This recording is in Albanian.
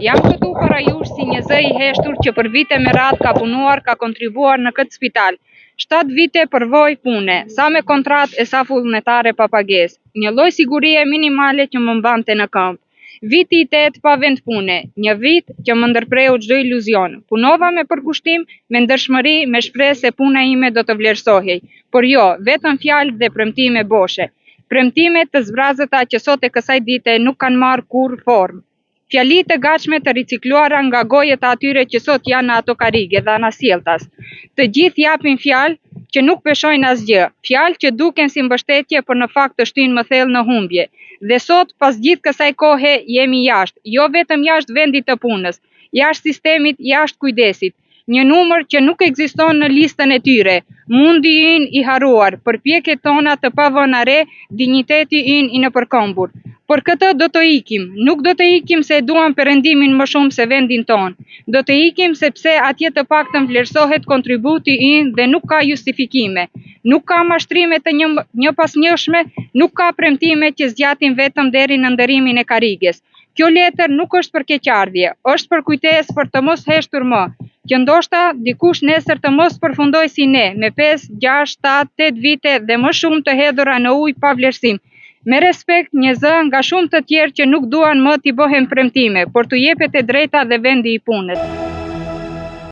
Jam këtu para jush si një zë i heshtur që për vite me radhë ka punuar, ka kontribuar në këtë spital. 7 vite përvoj pune, sa me kontrat e sa vullnetare pa pagesë. Një lloj sigurie minimale që më mbante në këmbë. Viti i 8 pa vend pune, një vit që më ndërpreu çdo iluzion. Punova me përkushtim, me ndershmëri, me shpresë se puna ime do të vlerësohej, por jo, vetëm fjalë dhe premtime boshe. Premtime të zbrazëta që sot e kësaj dite nuk kanë marrë kurrë formë. Fjali të gatshme të ricikluara nga gojët atyre që sot janë në ato karige dhe anasjelltas. Të gjithë japin fjalë që nuk peshojnë asgjë, fjalë që duken si mbështetje, por në fakt të shtyjnë më thellë në humbje. Dhe sot, pas gjithë kësaj kohe, jemi jashtë, jo vetëm jashtë vendit të punës, jashtë sistemit, jashtë kujdesit. Një numër që nuk ekziston në listën e tyre, mundi ynë i haruar, përpjekjet tona të pavëna re, dinjiteti ynë i nëpërkombur. Por këtë do të ikim, nuk do të ikim se duam perëndimin më shumë se vendin ton. Do të ikim sepse atje të paktën vlerësohet kontributi ynë dhe nuk ka justifikime. Nuk ka mashtrime të një pas njëshme, nuk ka premtime që zgjatin vetëm deri në ndërimin e kariges. Kjo letër nuk është për keqardhje, është për kujtesë për të mos heshtur më, që ndoshta dikush nesër të mos përfundoj si ne, me 5, 6, 7, 8 vite dhe më shumë të hedhura në ujë pa vlerësim. Me respekt, një zë nga shumë të tjerë që nuk duan më t'i bëhen premtime, por t'u jepet e drejta dhe vendi i punës.